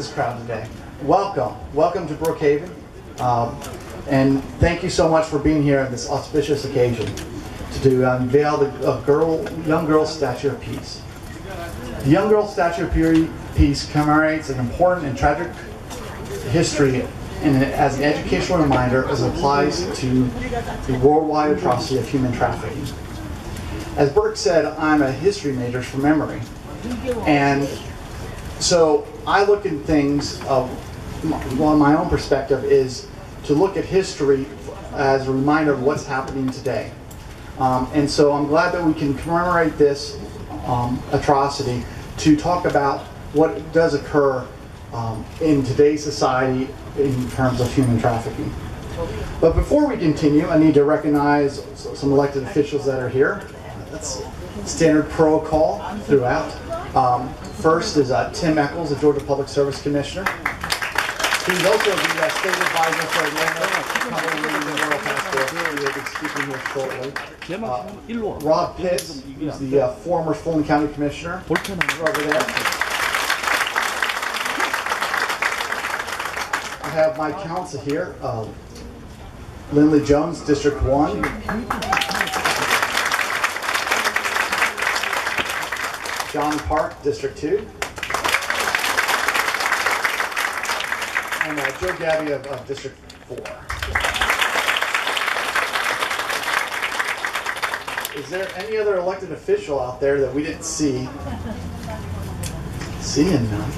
this crowd today. Welcome. Welcome to Brookehaven. And thank you so much for being here on this auspicious occasion to unveil the young girl's statue of peace. The young girl's statue of peace commemorates an important and tragic history and as an educational reminder as it applies to the worldwide atrocity of human trafficking. As Burke said, I'm a history major from memory. And so I look at things, my own perspective is to look at history as a reminder of what's happening today. And so I'm glad that we can commemorate this atrocity to talk about what does occur in today's society in terms of human trafficking. But before we continue, I need to recognize some elected officials that are here. That's standard protocol throughout. First is Tim Eccles, the Georgia Public Service Commissioner. He's also the State Advisor for Atlanta. We'll be speaking here shortly. Rob Pitts, who's the former Fulton County Commissioner. Over there. I have my counsel here, Lindley Jones, District 1. John Park, District 2. And Joe Gabby of District 4. Is there any other elected official out there that we didn't see? Seeing none.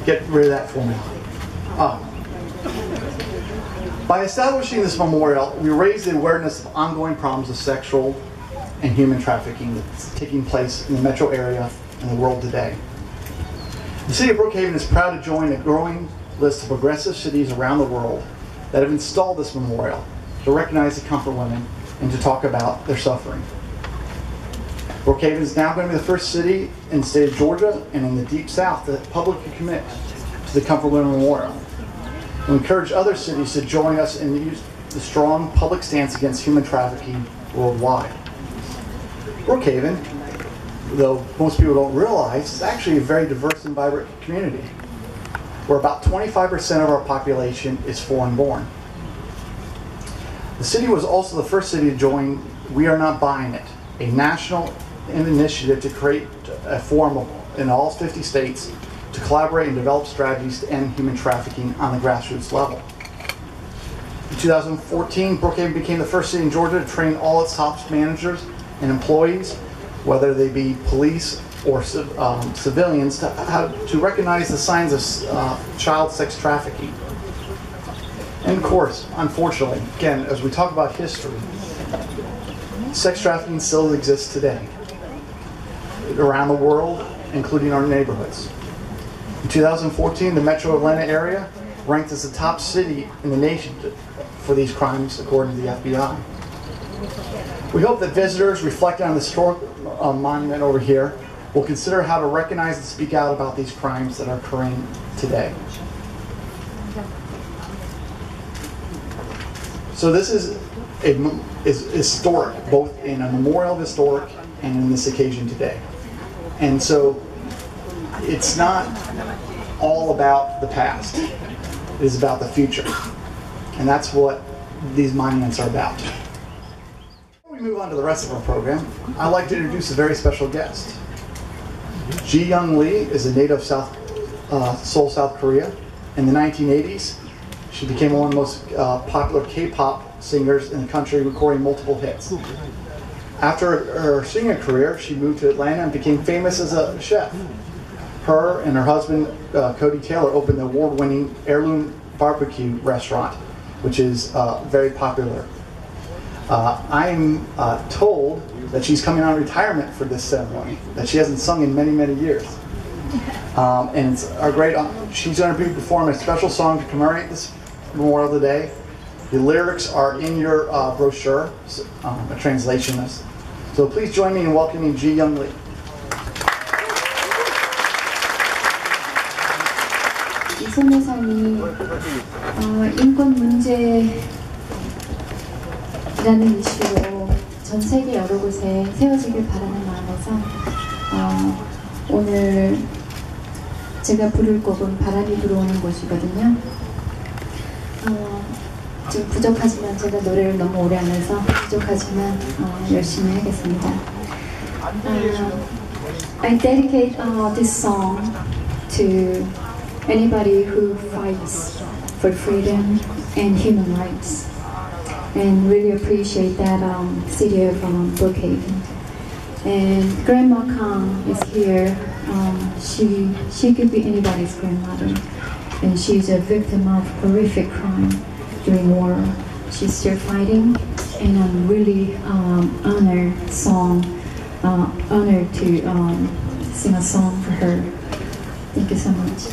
Get rid of that for me. By establishing this memorial, we raise the awareness of ongoing problems of sexual and human trafficking that's taking place in the metro area and the world today. The city of Brookehaven is proud to join a growing list of progressive cities around the world that have installed this memorial to recognize and comfort women and to talk about their suffering. Brookehaven is now going to be the first city in the state of Georgia and in the Deep South that publicly commit to the Comfort Women Memorial. We encourage other cities to join us in the strong public stance against human trafficking worldwide. Brookehaven, though most people don't realize, is actually a very diverse and vibrant community, where about 25% of our population is foreign-born. The city was also the first city to join We Are Not Buying It, a national initiative to create a forum in all 50 states to collaborate and develop strategies to end human trafficking on the grassroots level. In 2014, Brookehaven became the first city in Georgia to train all its top managers and employees, whether they be police or civilians, to recognize the signs of child sex trafficking. And of course, unfortunately, again, as we talk about history, sex trafficking still exists today around the world, including our neighborhoods. In 2014, the metro Atlanta area ranked as the top city in the nation for these crimes, according to the FBI. We hope that visitors reflecting on the historic monument over here will consider how to recognize and speak out about these crimes that are occurring today. So this is historic, both in a memorial of historic and in this occasion today. And so it's not all about the past. It is about the future. And that's what these monuments are about. Before we move on to the rest of our program, I'd like to introduce a very special guest. Ji Young Lee is a native of Seoul, South Korea. In the 1980s, she became one of the most popular K-pop singers in the country, recording multiple hits. After her singing career, she moved to Atlanta and became famous as a chef. Her and her husband, Cody Taylor, opened the award-winning Heirloom Barbecue restaurant, which is very popular. I'm told that she's coming on retirement for this ceremony, that she hasn't sung in many, many years. And it's our great, she's going to be performing a special song to commemorate this Memorial today. The lyrics are in your brochure, a translation list. So please join me in welcoming Ji Young Lee. 이 소녀상이 인권 문제라는 이슈로 전 세계 여러 곳에 세워지길 바라는 마음에서 오늘 제가 부를 곡은 바람이 불어오는 곳이거든요. 좀 부족하지만 제가 노래를 너무 오래 안 해서 부족하지만 열심히 하겠습니다. I dedicate this song to anybody who fights for freedom and human rights, and really appreciate that city of Brooklyn. And Grandma Kang is here. She could be anybody's grandmother, and she's a victim of horrific crime during war. She's still fighting, and I'm really honored to sing a song for her. Thank you so much.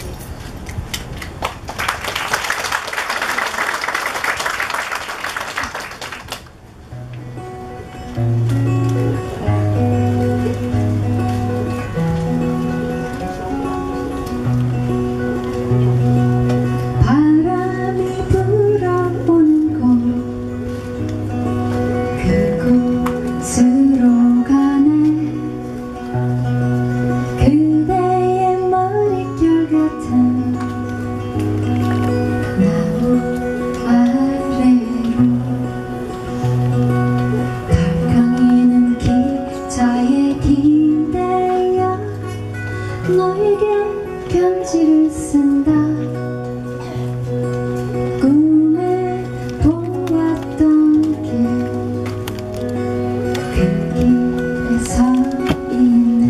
편지를 쓴다. 꿈에 보았던 길, 그 길에 서 있네.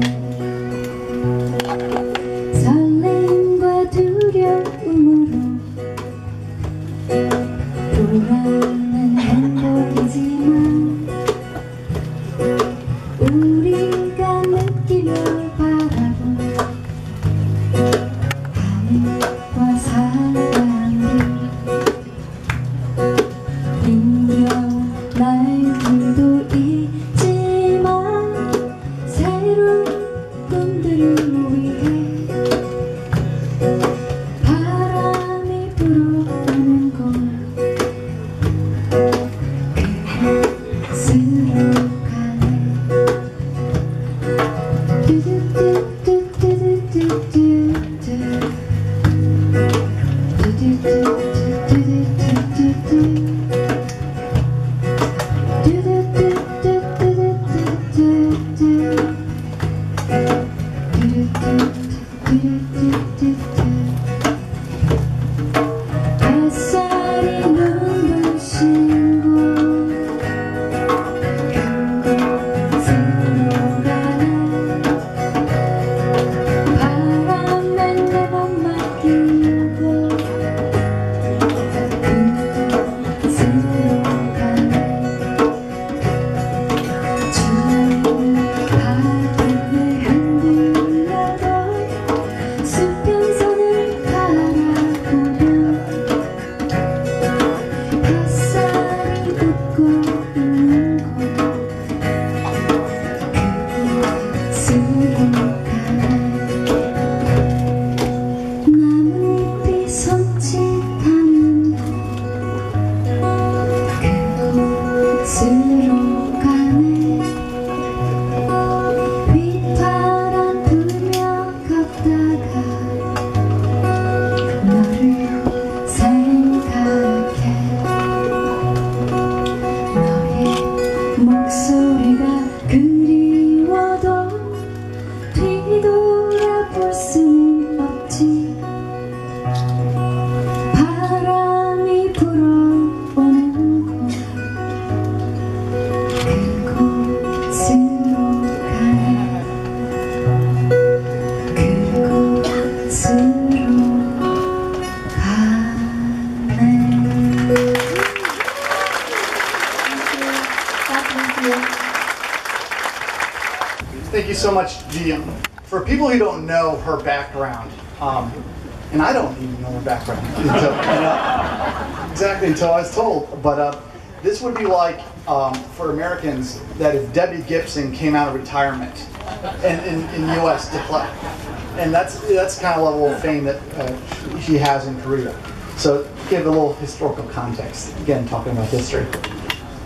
설렘과 두려움으로 불안한 행복이지만 우리가 느끼며 바라본 하늘과 사랑을 힘겨운 날들도 있지만 새로운 꿈들을 위해 바람이 불어오는 곳 그곳으로 햇살이 눈부신 곳 그곳으로 가네. 바람에 내 맘 맡기고 그곳으로 가네. 주위를 바람에 흔들려도 수평선을 바라보면 햇살이 웃고 있는 곳 그곳으로 가네. 나뭇잎이 손짓하는 그곳으로 가네. 휘파람 불며 걷다가 너를 생각해. 너의 목소리가 그리워도 뒤돌아볼 수는 없지. 바람이 불어오는 곳 그곳으로 가네. 그곳으로 Thank you so much, Ji. For people who don't know her background, and I don't even know her background until I was told, but this would be like for Americans that if Debbie Gibson came out of retirement in the U.S. to play, and that's kind of level of fame that she has in Korea. So give a little historical context. Again, talking about history.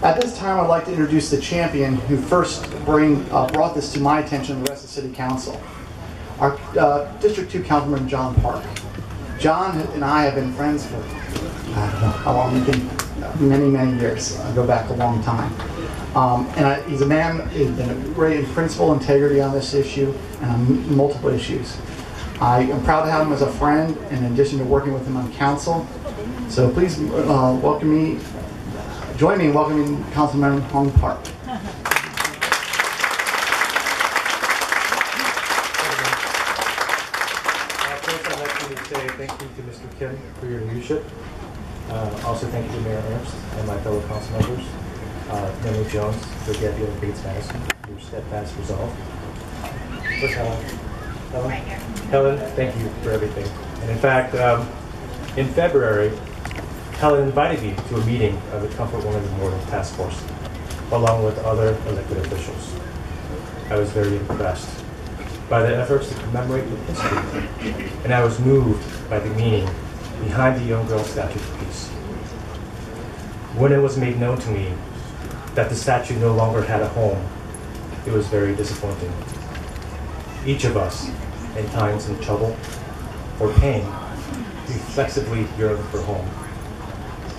At this time, I'd like to introduce the champion who first brought this to my attention and the rest of City Council. our District 2 Councilman John Park. John and I have been friends for, I don't know how long, we think many, many years. I go back a long time. He's a man who's been great in principle integrity on this issue and on multiple issues. I am proud to have him as a friend in addition to working with him on council. So please join me in welcoming Councilman Hong Park. First, I'd like to say thank you to Mr. Kim for your leadership. Also, thank you to Mayor Ernst and my fellow council members, Emily Jones, for Gabrielle and Bates Madison, your steadfast resolve. Where's Helen? Helen? Right here. Helen, thank you for everything. And in fact, in February, Helen invited me to a meeting of the Comfort Women Memorial Task Force, along with other elected officials. I was very impressed by the efforts to commemorate the history, and I was moved by the meaning behind the young girl statue piece. When it was made known to me that the statue no longer had a home, it was very disappointing. Each of us, in times of trouble or pain, reflexively yearn for home.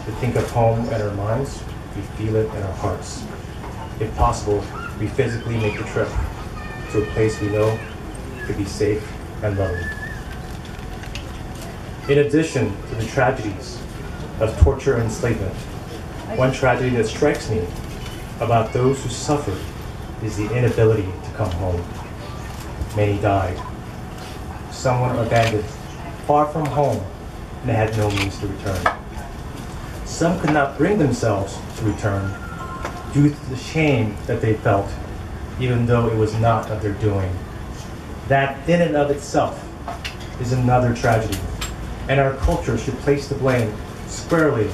We think of home in our minds, we feel it in our hearts. If possible, we physically make the trip to a place we know to be safe and loving. In addition to the tragedies of torture and enslavement, one tragedy that strikes me about those who suffered is the inability to come home. Many died. Some were abandoned, far from home, and had no means to return. Some could not bring themselves to return due to the shame that they felt, even though it was not of their doing. That in and of itself is another tragedy, and our culture should place the blame squarely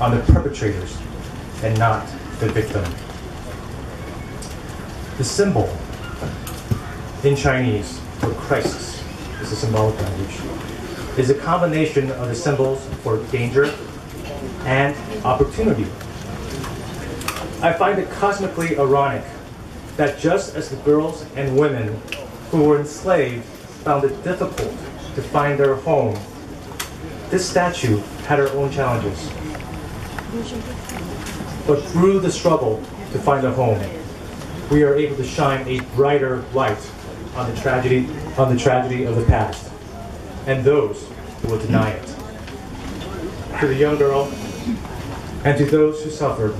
on the perpetrators and not the victim. The symbol in Chinese for crisis is a symbolic language, is a combination of the symbols for danger and opportunity. I find it cosmically ironic that just as the girls and women who were enslaved found it difficult to find their home, this statue had her own challenges. But through the struggle to find a home, we are able to shine a brighter light on the tragedy of the past and those who will deny it. To the young girl and to those who suffered,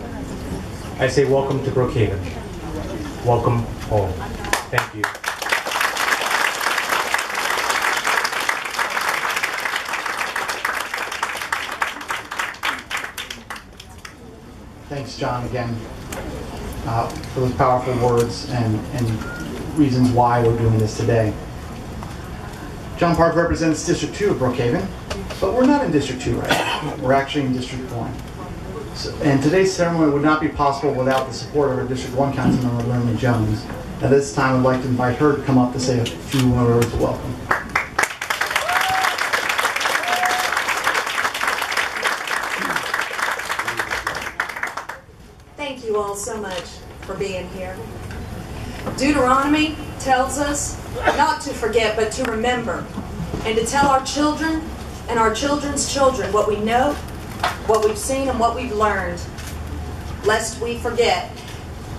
I say welcome to Brookehaven. Welcome home. Thank you. Thanks, John, again, for those powerful words and reasons why we're doing this today. John Park represents District 2 of Brookehaven, but we're not in District 2 right now. We're actually in District 1. And today's ceremony would not be possible without the support of our District 1 Councilmember, Emily Jones. At this time, I'd like to invite her to come up to say a few words of welcome. Thank you all so much for being here. Deuteronomy tells us not to forget, but to remember, and to tell our children and our children's children what we know, what we've seen, and what we've learned, lest we forget.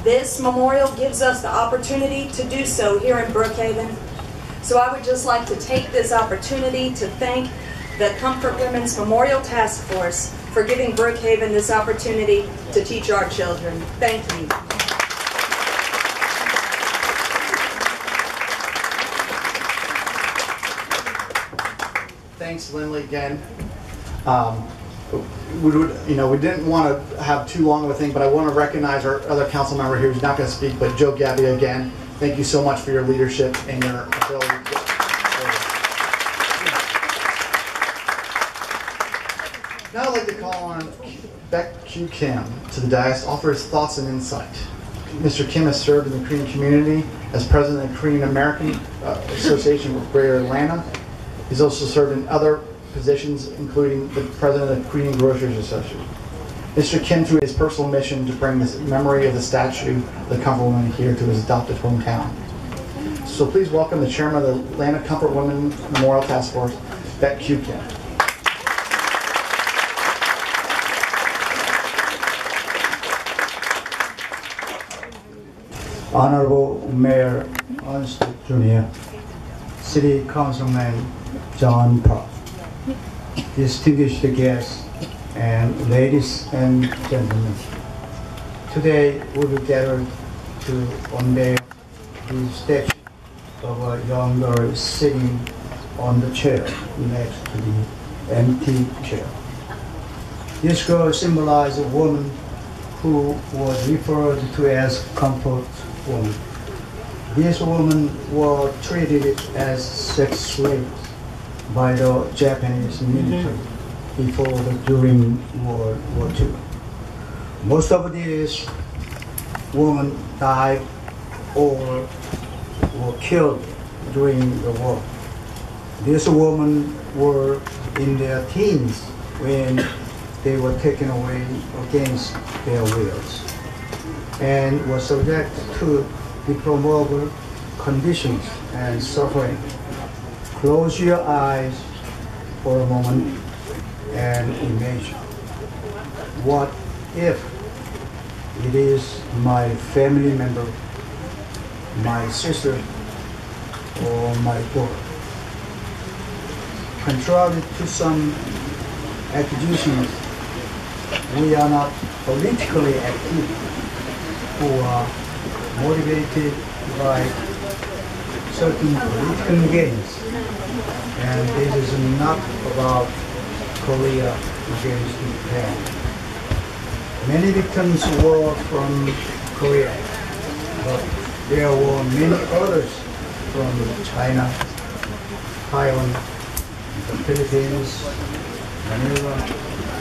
This memorial gives us the opportunity to do so here in Brookehaven. So I would just like to take this opportunity to thank the Comfort Women's Memorial Task Force for giving Brookehaven this opportunity to teach our children. Thank you. Thanks, Lindley, again. We didn't want to have too long of a thing, but I want to recognize our other council member here who's not going to speak, but Joe Gabby, again, thank you so much for your leadership and your ability to... Now I'd like to call on Beck Q. Kim to the dais to offer his thoughts and insight. Mr. Kim has served in the Korean community as president of the Korean American Association of Greater Atlanta. He's also served in other positions, including the president of the Korean Grocers Association. Mr. Kim, through his personal mission to bring this memory of the statue of the Comfort Woman here to his adopted hometown. So please welcome the chairman of the Atlanta Comfort Women Memorial Task Force, Beck Q. Kim. Honorable Mayor Ernst Jr., City Councilman John Park, distinguished guests, and ladies and gentlemen. Today we will gather to unveil the statue of a young girl sitting on the chair next to the empty chair. This girl symbolizes a woman who was referred to as comfort woman. These women were treated as sex slaves by the Japanese military during World War II. Most of these women died or were killed during the war. These women were in their teens when they were taken away against their wills and were subject to deplorable conditions and suffering. Close your eyes for a moment and imagine, what if it is my family member, my sister, or my daughter? Contrary to some accusations, we are not politically active who are motivated by certain political gains. And this is not about Korea against Japan. Many victims were from Korea, but there were many others from China, Taiwan, the Philippines, Manila,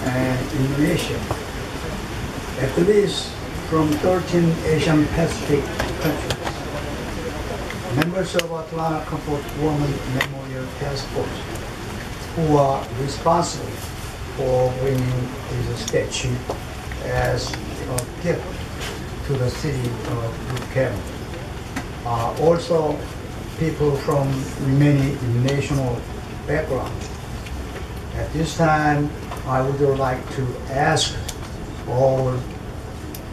and Indonesia. At least from 13 Asian Pacific countries. Members of Atlanta Comfort Women Memorial Task Force, who are responsible for bringing this statue as a gift to the city of Brooklyn, are also people from many national backgrounds. At this time, I would like to ask all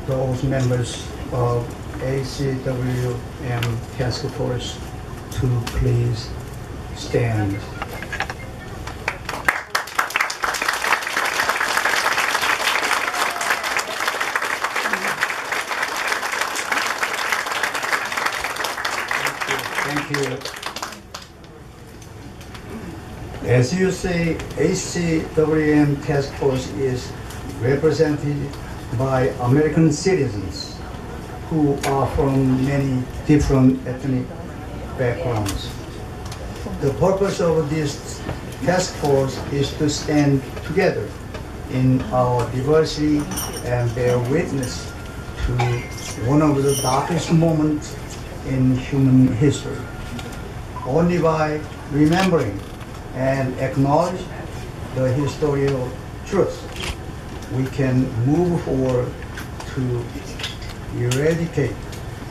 those members of ACWM Task Force to please stand. Thank you. As you say, ACWM Task Force is represented by American citizens who are from many different ethnic backgrounds. The purpose of this task force is to stand together in our diversity and bear witness to one of the darkest moments in human history. Only by remembering and acknowledge the historical truth, we can move forward to eradicate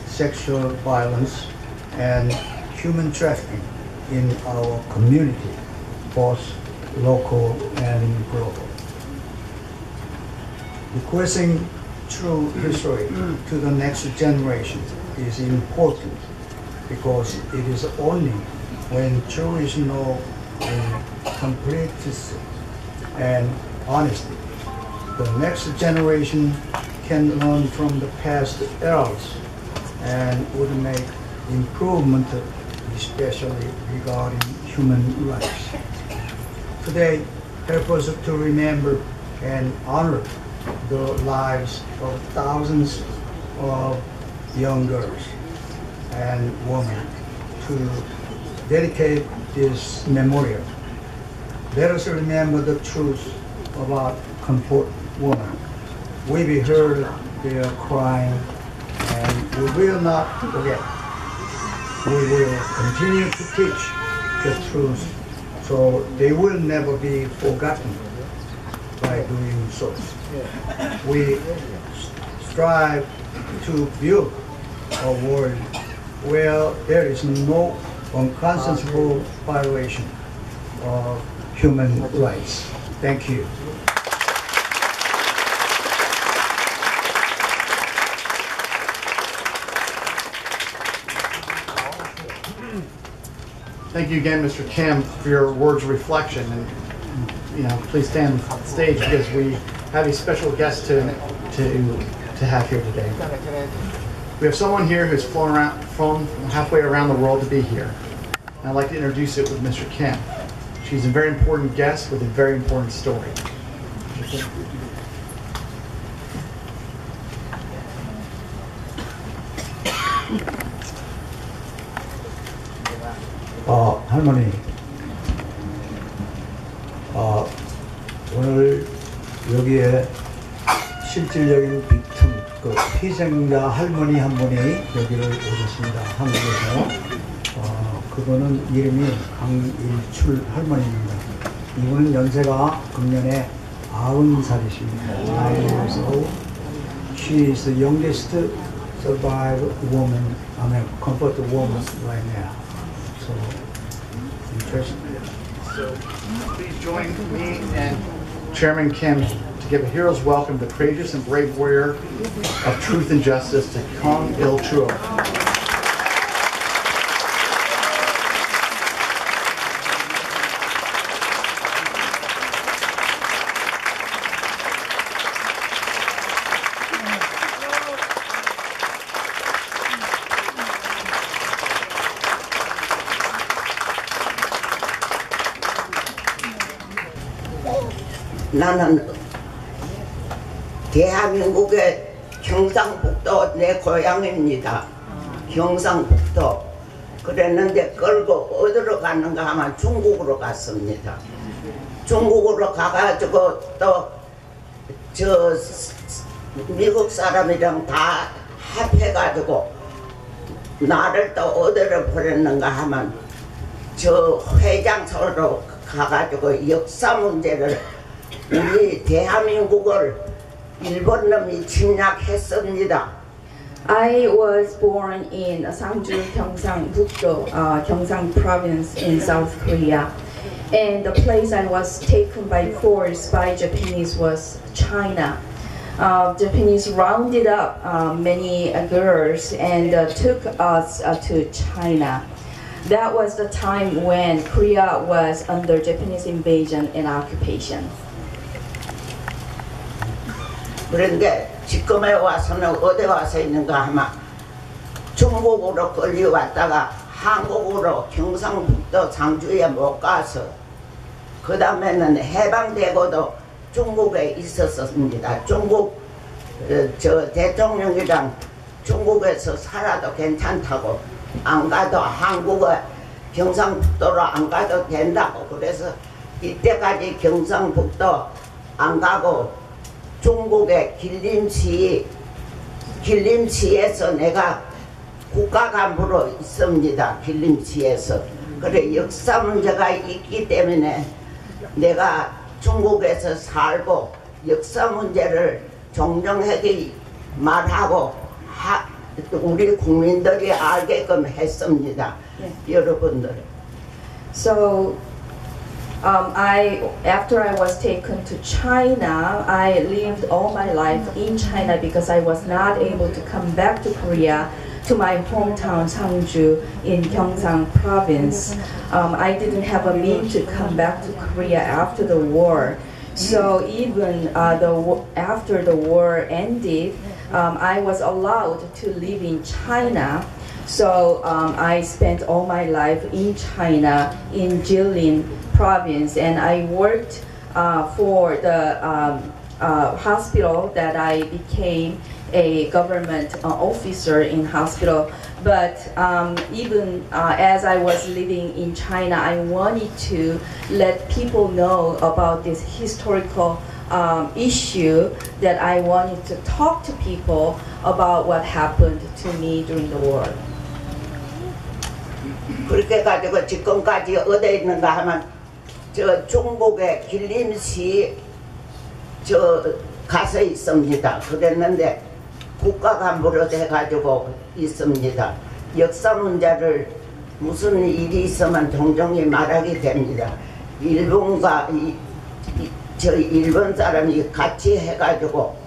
sexual violence and human trafficking in our community, both local and global. Bequeathing true history to the next generation is important because it is only when truth is known in completeness and honesty the next generation can learn from the past eras and would make improvement, especially regarding human rights. Today, help us to remember and honor the lives of thousands of young girls and women to dedicate this memorial. Let us remember the truth about comfort women. We be heard their crying, and we will not forget. We will continue to teach the truth so they will never be forgotten by doing so. We strive to build a world where there is no unconscionable violation of human rights. Thank you. Thank you again, Mr. Kim, for your words of reflection. And please stand on the stage because we have a special guest to have here today. We have someone here who's flown halfway around the world to be here. And I'd like to introduce it with Mr. Kim. She's a very important guest with a very important story. 할머니, 오늘 여기에 실질적인 빅틈, 희생자 할머니 한 분이 여기를 오셨습니다. 한국에서. 그분은 이름이 강일출 할머니입니다. 이분은 연세가 금년에 90살이십니다. 90years. She is the youngest survived woman, comfort woman right now. So, interesting. So, please join me and Chairman Kim to give a hero's welcome to the courageous and brave warrior of truth and justice, to Kong Il-chuo. 나는 대한민국의 경상북도 내 고향입니다. 경상북도. 그랬는데 끌고 어디로 가는가 하면 중국으로 갔습니다. 중국으로 가가지고 또 저 미국 사람이랑 다 합해가지고 나를 또 어디로 보냈는가 하면 저 회장소로 가가지고 역사 문제를 우리 대한민국을 일본 놈이 침략했습니다. I was born in Sangju, Gyeongsang-bukdo, Gyeongsang Province in South Korea. And the place I was taken by force by Japanese was China. Japanese rounded up many girls and took us to China. That was the time when Korea was under Japanese invasion and occupation. 그런데 지금에 와서는 어디 와서 있는가 하면 중국으로 끌려왔다가 한국으로 경상북도 상주에 못 가서 그 다음에는 해방되고도 중국에 있었습니다. 중국 저 대통령이랑 중국에서 살아도 괜찮다고 안 가도 한국에 경상북도로 안 가도 된다고 그래서 이때까지 경상북도 안 가고 중국의 길림시에서 내가 국가간부로 있습니다. 길림시에서. 그래 역사 문제가 있기 때문에 내가 중국에서 살고 역사 문제를 종종하게 말하고 우리 국민들이 알게끔 했습니다. 여러분들. So after I was taken to China, I lived all my life in China because I was not able to come back to Korea, to my hometown Sangju in Gyeongsang Province. I didn't have a means to come back to Korea after the war. So even after the war ended, I was allowed to live in China. So I spent all my life in China, in Jilin Province, and I worked for the hospital that I became a government officer in hospital. But even as I was living in China, I wanted to let people know about this historical issue, that I wanted to talk to people about what happened to me during the war. 그렇게 가지고 지금까지 어디에 있는가 하면 저 중국의 길림시 저 가서 있습니다. 그랬는데 국가간부로 돼가지고 있습니다. 역사 문제를 무슨 일이 있으면 종종이 말하게 됩니다. 일본과 저희 일본 사람이 같이 해가지고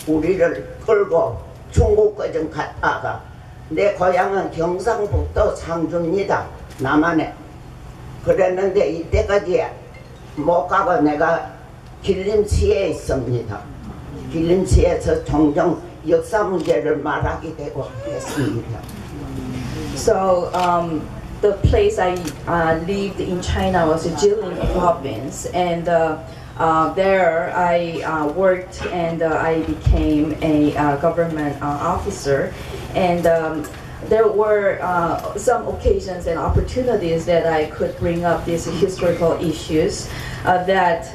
우리를 끌고 중국까지 갔다가 내 고향은 경상북도 상주입니다. 남한에. 그랬는데 이때까지 못 가고 내가 길림시에 있습니다. 길림시에서 종종 역사 문제를 말하게 되고 했습니다. So the place I lived in China was Jilin province, and there I worked and I became a government officer, and there were some occasions and opportunities that I could bring up these historical issues that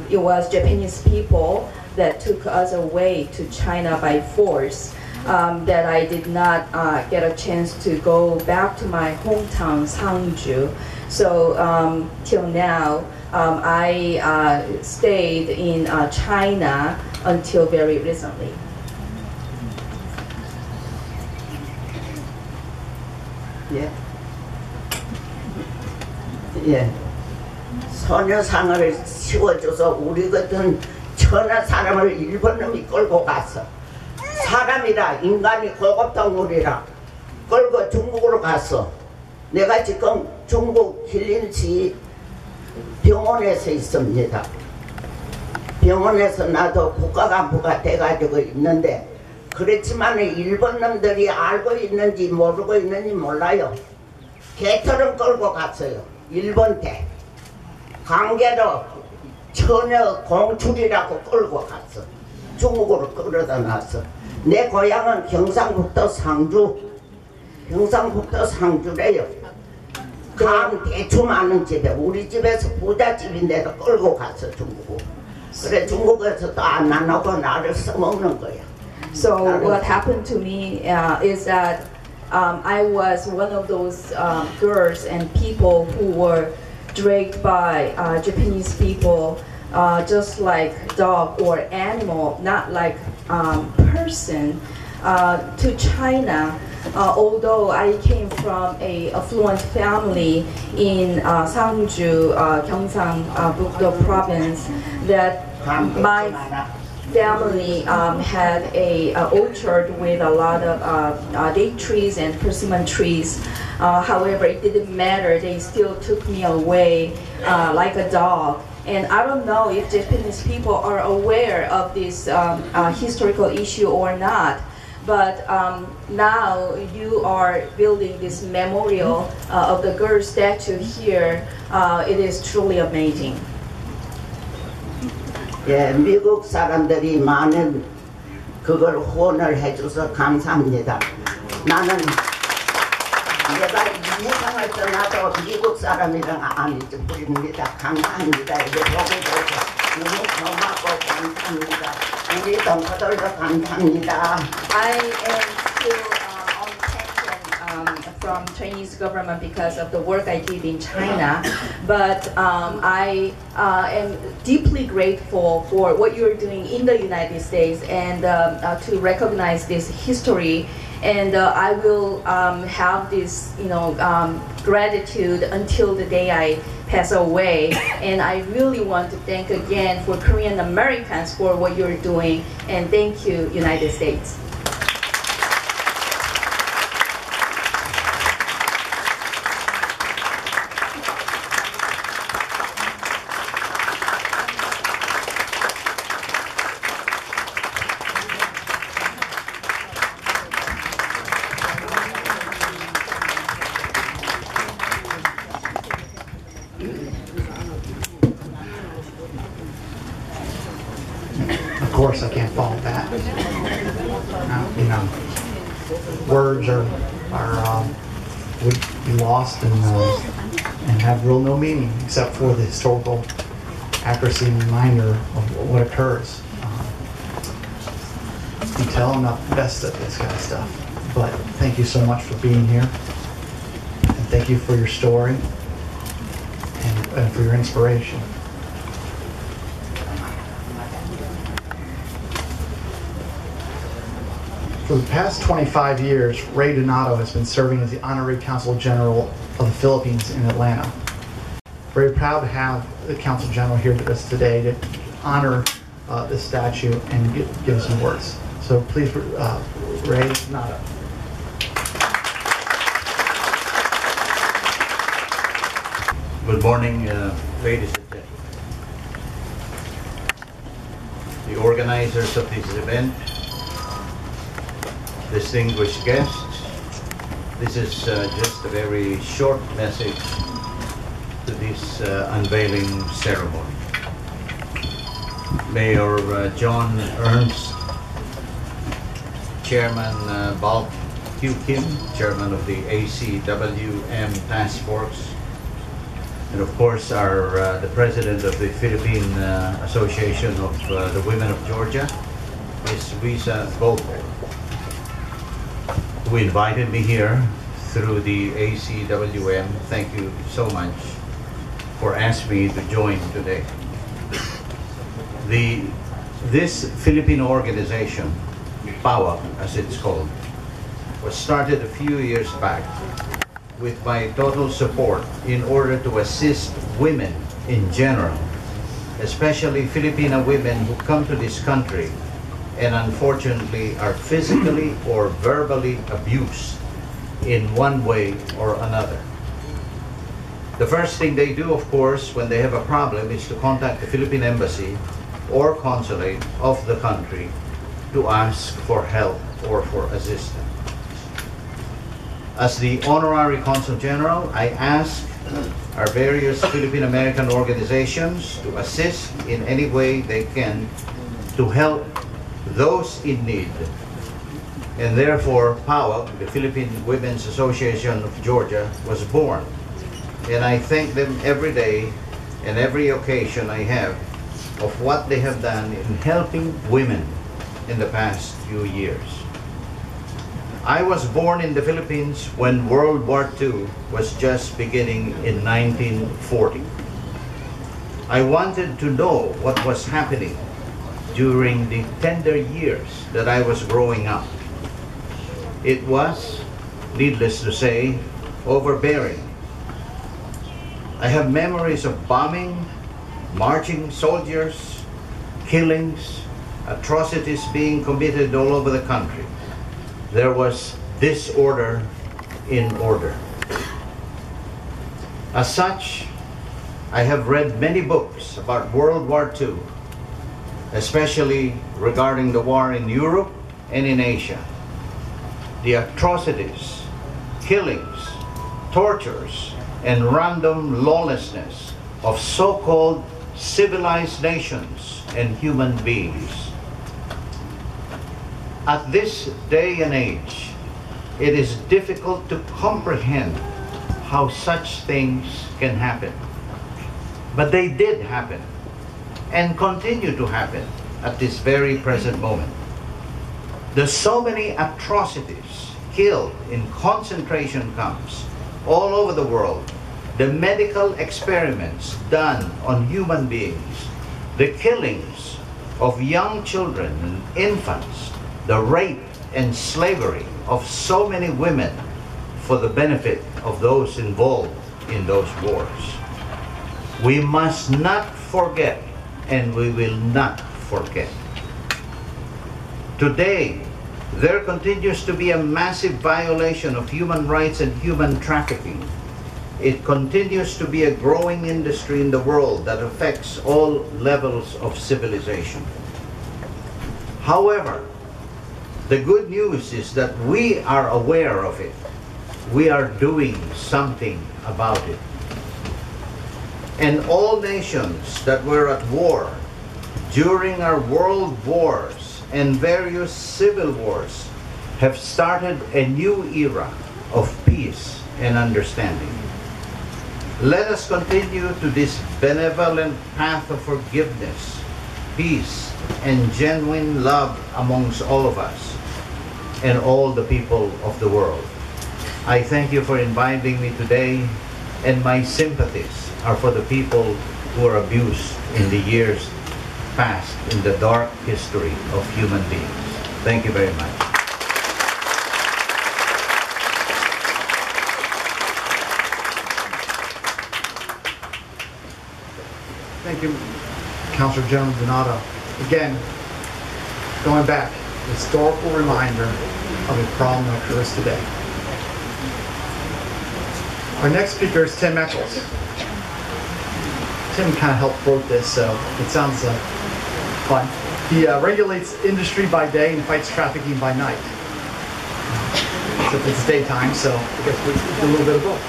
it was Japanese people that took us away to China by force, that I did not get a chance to go back to my hometown, Sangju. So till now, I stayed in China until very recently. 예. 예. 소녀상을 씌워줘서 우리 같은 천하 사람을 일본 놈이 끌고 갔어. 사람이라 인간이 고급 동물이라 끌고 중국으로 갔어. 내가 지금 중국 길림시 병원에서 있습니다. 병원에서 나도 국가간부가 돼가지고 있는데, 그렇지만 일본 놈들이 알고 있는지 모르고 있는지 몰라요. 개처럼 끌고 갔어요. 일본 때 강제로 처녀 공출이라고 끌고 갔어. 중국으로 끌어다 놨어. 내 고향은 경상북도 상주. 경상북도 상주래요. 강 대충 아는 집에, 우리 집에서 부잣집인데도 끌고 갔어 중국으로. 그래 중국에서 또 안 나오고 나를 써먹는 거야. So what happened to me is that I was one of those girls and people who were dragged by Japanese people, just like dog or animal, not like person, to China. Although I came from a affluent family in Sangju, Gyeongsang-Bukdo province, that my family had a orchard with a lot of date trees and persimmon trees. However, it didn't matter. They still took me away like a dog. And I don't know if Japanese people are aware of this historical issue or not. But now you are building this memorial of the girl statue here. It is truly amazing. 예, 미국 사람들이 많은 그걸 후원을 해줘서 감사합니다. 나는 내가 이 세상을 떠나도 미국 사람이랑 아니지 뿐입니다. 감사합니다. 이제 보고 너무 고맙고 감사합니다. 우리 동포들도 감사합니다. I am still on pension from Chinese government because of the work I did in China, but I am deeply grateful for what you're doing in the United States and to recognize this history. And I will have this, gratitude until the day I pass away. And I really want to thank again for Korean Americans for what you're doing. And thank you, United States. Of course, I can't follow that. Words are would be lost and have real no meaning except for the historical accuracy and reminder of what occurs. You tell I'm not the best at this kind of stuff, but thank you so much for being here, and thank you for your story and for your inspiration. For the past 25 years, Ray Donato has been serving as the Honorary Consul General of the Philippines in Atlanta. Very proud to have the Consul General here with us today to honor this statue and give some words. So please, Ray Donato. Good morning, ladies and gentlemen. The organizers of this event, distinguished guests, this is just a very short message to this unveiling ceremony. Mayor John Ernst, Chairman Bob Q. Kim, Chairman of the ACWM Task Force, and of course the President of the Philippine Association of the Women of Georgia, Ms. Luisa Golpo, who invited me here through the ACWM. Thank you so much for asking me to join today. This Filipino organization, PAWA as it's called, was started a few years back with my total support in order to assist women in general, especially Filipino women who come to this country and unfortunately are physically or verbally abused in one way or another. The first thing they do, of course, when they have a problem is to contact the Philippine Embassy or consulate of the country to ask for help or for assistance. As the Honorary Consul General, I ask our various Philippine American organizations to assist in any way they can to help those in need. And therefore, PAWA, the Philippine Women's Association of Georgia, was born. And I thank them every day and every occasion I have of what they have done in helping women in the past few years. I was born in the Philippines when World War II was just beginning in 1940. I wanted to know what was happening during the tender years that I was growing up. It was, needless to say, overbearing. I have memories of bombing, marching soldiers, killings, atrocities being committed all over the country. There was disorder in order. As such, I have read many books about World War II, especially regarding the war in Europe and in Asia. The atrocities, killings, tortures, and random lawlessness of so-called civilized nations and human beings. At this day and age, it is difficult to comprehend how such things can happen. But they did happen and continue to happen at this very present moment. There's so many atrocities killed in concentration camps all over the world, the medical experiments done on human beings, the killings of young children and infants, the rape and slavery of so many women for the benefit of those involved in those wars. We must not forget, and we will not forget. Today, there continues to be a massive violation of human rights and human trafficking. It continues to be a growing industry in the world that affects all levels of civilization. However, the good news is that we are aware of it. We are doing something about it. And all nations that were at war during our world wars and various civil wars have started a new era of peace and understanding. Let us continue to this benevolent path of forgiveness, peace, and genuine love amongst all of us and all the people of the world. I thank you for inviting me today, and my sympathies are for the people who were abused in the years past in the dark history of human beings. Thank you very much. you, Councilor General Donato. Again, going back, historical reminder of a problem that occurs today. Our next speaker is Tim Eccles. Tim kind of helped wrote this, so it sounds fun. He regulates industry by day and fights trafficking by night. Except it's daytime, so I guess we do a little bit of both.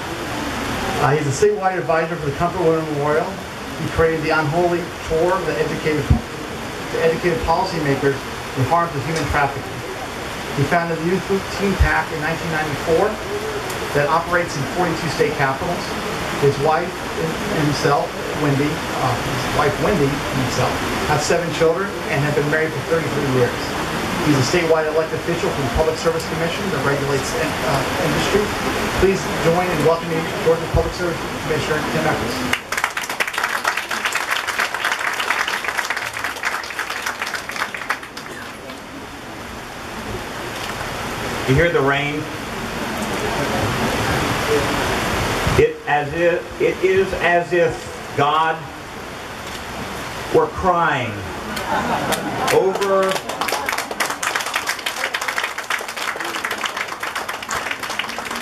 He's a statewide advisor for the Comfort Women Memorial. He created the Unholy Tour that educated policymakers in harms of human trafficking. He founded the Youth Team PAC in 1994 that operates in 42 state capitals. His wife and himself, Wendy, and himself, have 7 children and have been married for 33 years. He's a statewide elected official from the Public Service Commission that regulates industry. Please join in welcoming Georgia Public Service Commissioner Tim Eccles. You hear the rain? It is as if God were crying over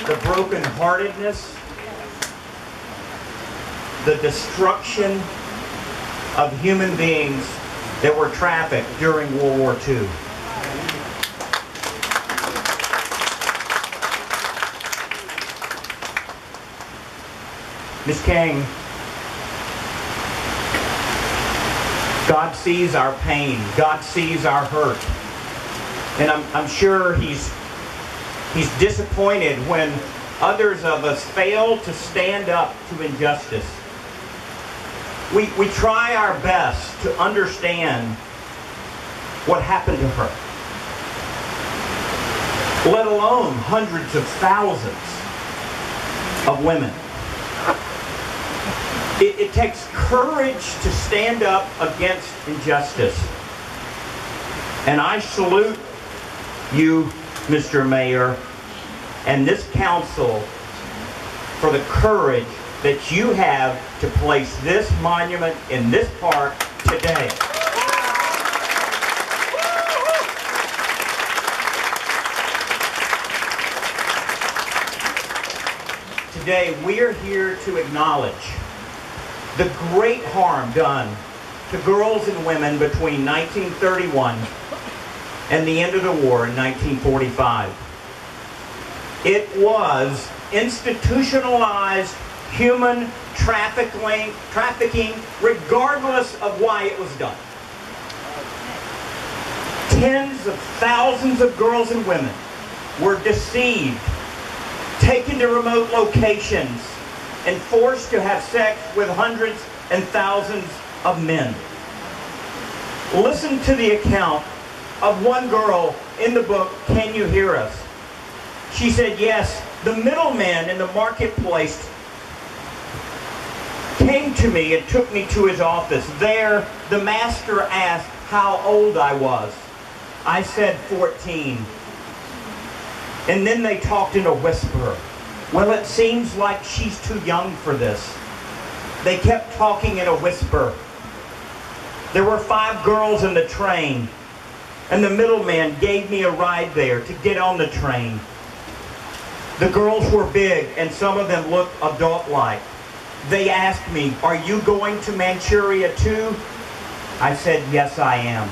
the brokenheartedness, the destruction of human beings that were trafficked during World War II. Ms. King, God sees our pain. God sees our hurt. And I'm sure He's disappointed when others of us fail to stand up to injustice. We try our best to understand what happened to her, let alone hundreds of thousands of women. It takes courage to stand up against injustice. And I salute you, Mr. Mayor, and this council for the courage that you have to place this monument in this park today. Today, we are here to acknowledge the great harm done to girls and women between 1931 and the end of the war in 1945. It was institutionalized human trafficking regardless of why it was done. Tens of thousands of girls and women were deceived, taken to remote locations, and forced to have sex with hundreds and thousands of men. Listen to the account of one girl in the book, Can You Hear Us? She said, yes, the middleman in the marketplace came to me and took me to his office. There, the master asked how old I was. I said 14. And then they talked in a whisper. Well, it seems like she's too young for this. They kept talking in a whisper. There were 5 girls in the train, and the middleman gave me a ride there to get on the train. The girls were big, and some of them looked adult-like. They asked me, are you going to Manchuria too? I said, yes, I am.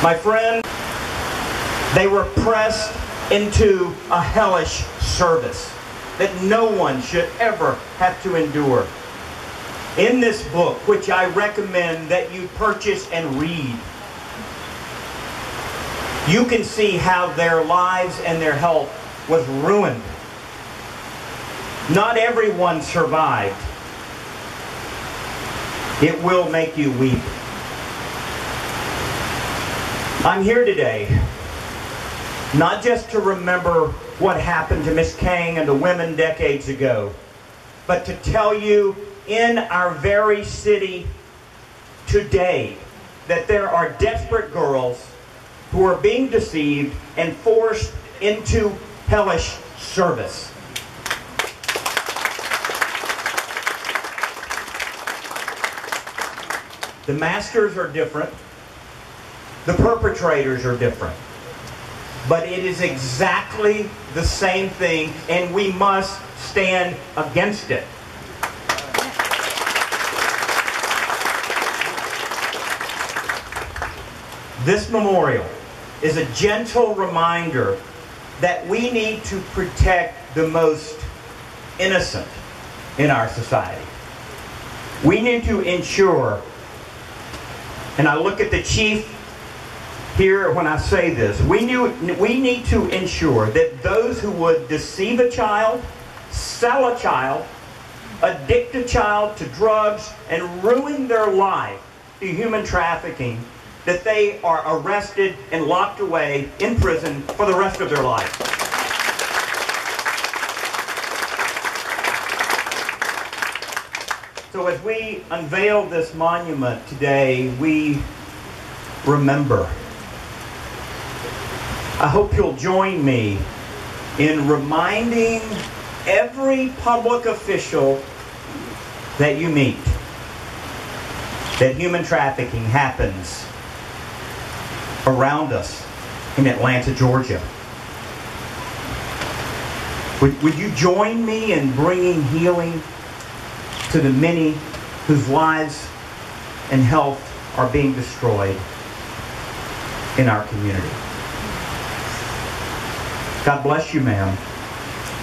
My friend, they were pressed into a hellish service that no one should ever have to endure. In this book, which I recommend that you purchase and read, you can see how their lives and their health was ruined. Not everyone survived. It will make you weep. I'm here today not just to remember what happened to Miss King and the women decades ago, but to tell you in our very city today that there are desperate girls who are being deceived and forced into hellish service. The masters are different. The perpetrators are different. But it is exactly the same thing, and we must stand against it. This memorial is a gentle reminder that we need to protect the most innocent in our society. We need to ensure, and I look at the chief here when I say this, we need to ensure that those who would deceive a child, sell a child, addict a child to drugs, and ruin their life through human trafficking, that they are arrested and locked away in prison for the rest of their life. So as we unveil this monument today, we remember. I hope you'll join me in reminding every public official that you meet that human trafficking happens around us in Atlanta, Georgia. Would you join me in bringing healing to the many whose lives and health are being destroyed in our community? God bless you, ma'am.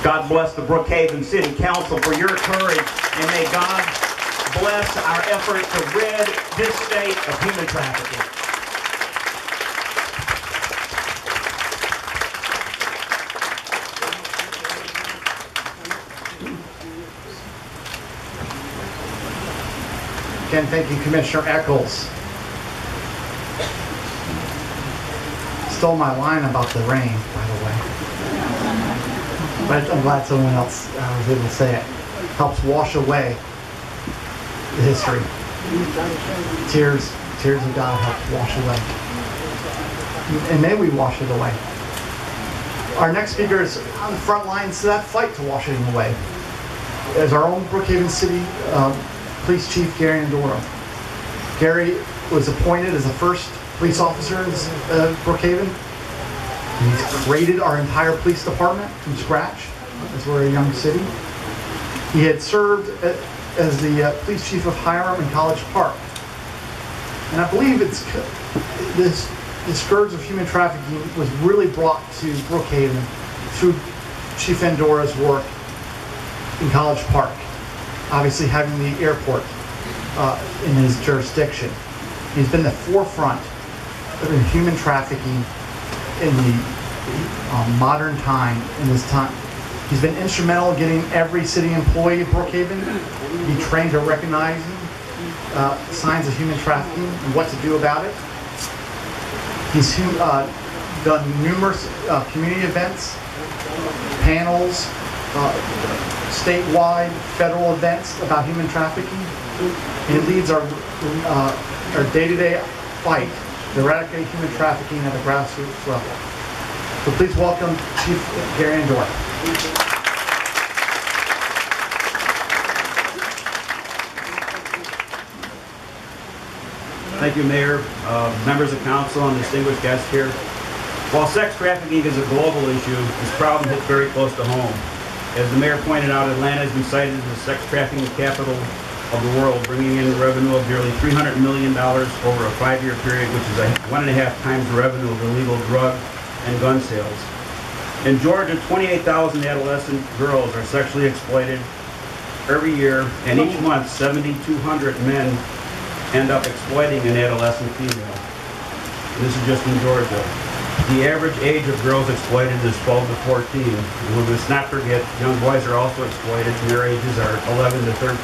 God bless the Brookshaven City Council for your courage, and may God bless our effort to rid this state of human trafficking. Again, thank you, Commissioner Eccles. Stole my line about the rain, by the way. But I'm glad someone else was able to say it. Helps wash away the history. Tears of God help wash away. And may we wash it away. Our next speaker is on the front lines to that fight to wash it away. As our own Brookhaven City Police Chief Gary Andorra. Gary was appointed as the first police officer in Brookhaven. He's created our entire police department from scratch, as we're a young city. He had served as the police chief of Hiram and College Park. And I believe this scourge of human trafficking was really brought to Brookhaven through Chief Andorra's work in College Park. Obviously having the airport in his jurisdiction. He's been the forefront of human trafficking in the modern time, in this time. He's been instrumental in getting every city employee in Brookhaven to be trained to recognize signs of human trafficking and what to do about it. He's done numerous community events, panels, statewide, federal events about human trafficking. And he leads our day-to-day fight to eradicate human trafficking at the grassroots level. So please welcome Chief Gary Andorra. Thank you, Mayor, members of council, and distinguished guests here. While sex trafficking is a global issue, this problem hits very close to home. As the mayor pointed out, Atlanta has been cited as the sex trafficking capital of the world, bringing in revenue of nearly $300 million over a 5-year period, which is 1.5 times the revenue of illegal drug and gun sales. In Georgia, 28,000 adolescent girls are sexually exploited every year, and each month, 7,200 men end up exploiting an adolescent female. And this is just in Georgia. The average age of girls exploited is 12 to 14. And we must not forget, young boys are also exploited, and their ages are 11 to 13.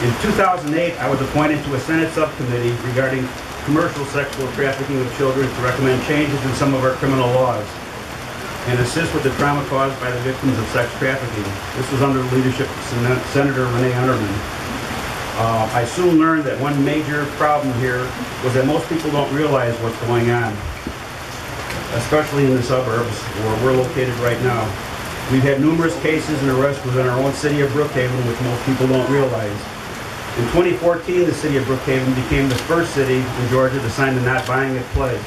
In 2008, I was appointed to a Senate subcommittee regarding commercial sexual trafficking of children to recommend changes in some of our criminal laws and assist with the trauma caused by the victims of sex trafficking. This was under the leadership of Senator Renee Unterman. I soon learned that one major problem here was that most people don't realize what's going on, especially in the suburbs where we're located right now. We've had numerous cases and arrests within our own city of Brookhaven, which most people don't realize. In 2014, the city of Brookhaven became the first city in Georgia to sign the Not Buying It pledge.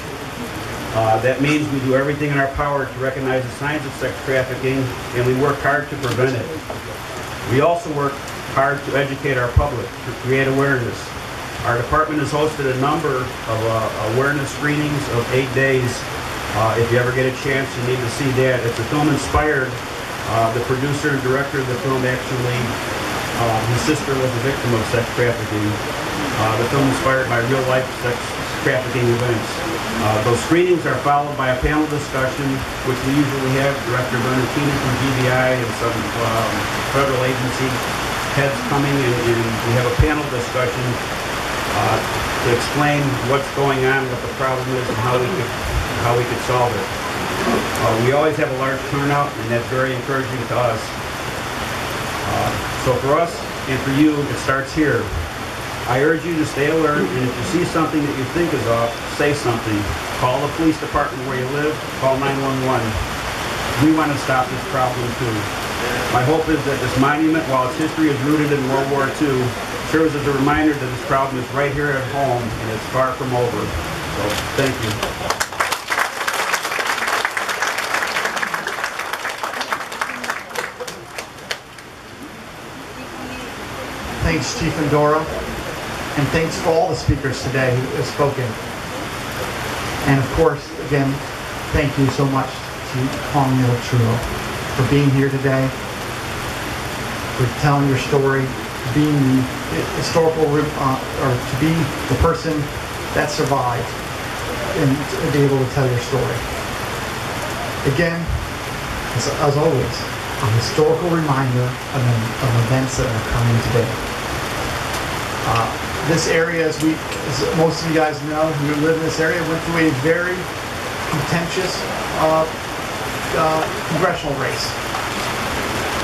That means we do everything in our power to recognize the signs of sex trafficking, and we work hard to prevent it. We also work hard to educate our public, to create awareness. Our department has hosted a number of awareness screenings of 8 days. If you ever get a chance, you need to see that. It's a film inspired. The producer and director of the film actually, his sister was a victim of sex trafficking. The film inspired by real life sex trafficking events. Those screenings are followed by a panel discussion, which we usually have Director Bernardini from GBI and some federal agency heads coming, and we have a panel discussion to explain what's going on, what the problem is, and how we could solve it. We always have a large turnout, and that's very encouraging to us. So for us and for you, it starts here. I urge you to stay alert, and if you see something that you think is off, say something. Call the police department where you live, call 911. We want to stop this problem too. My hope is that this monument, while its history is rooted in World War II, serves as a reminder that this problem is right here at home and it's far from over. So, thank you. Thanks, Chief Endora, and thanks for all the speakers today who have spoken. And of course, again, thank you so much to Hong Mil Truo for being here today, for telling your story, being the historical, or to be the person that survived and to be able to tell your story. Again, as always, a historical reminder of events that are occurring today. This area, as most of you guys know who live in this area, went through a very contentious congressional race.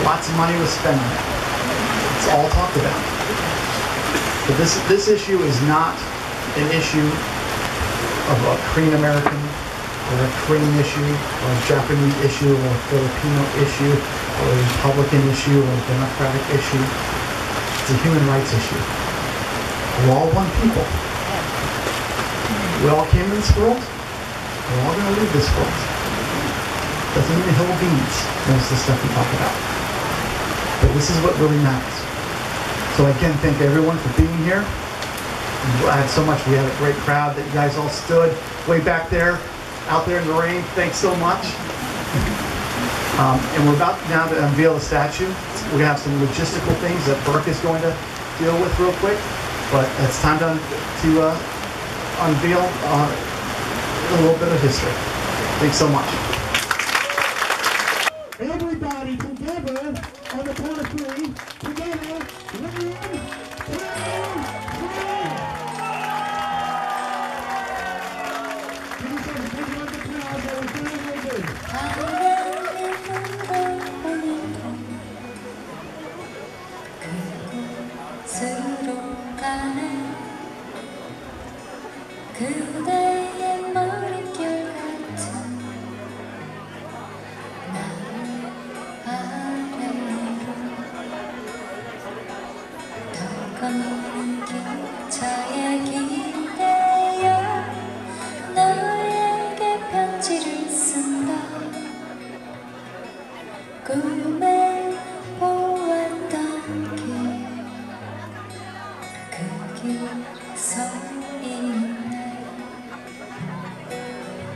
Lots of money was spent on it. It's all talked about. But this issue is not an issue of a Korean American or a Korean issue or a Japanese issue or a Filipino issue or a Republican issue or a Democratic issue. It's a human rights issue. We're all one people. We all came in this world. We're all going to leave this world. Doesn't mean a hill of beans, most of the stuff we talk about. But this is what really matters. So again, thank everyone for being here. I'm glad so much. We had a great crowd that you guys all stood way back there, out there in the rain. Thanks so much. And we're about now to unveil the statue. We're going to have some logistical things that Burke is going to deal with real quick. But it's time to unveil a little bit of history. Thanks so much. Everybody together on the count of 3. Together. 1, 2, 그대의 머릿결 같은 아래로 더 걷는 기차에 기대어 너에게 편지를 쓴다. 꿈에 보았던 길, 그 길서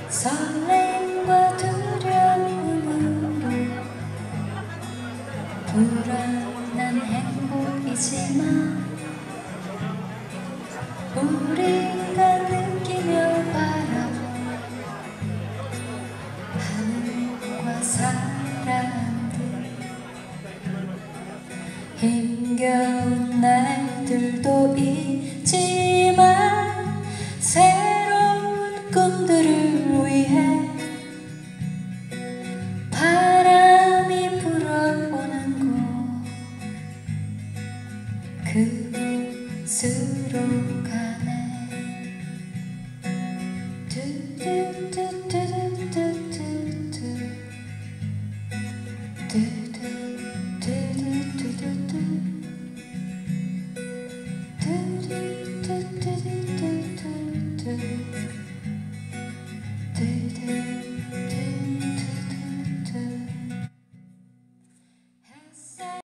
설렘과 두려움으로 불안한 행복이지만 우리가 느끼며 바라본 하늘과 사람들 힘겨운 날들도 있지만 새로운 꿈들을 위해 바람이 불어오는 곳 그곳으로 가네. 두두두두두두두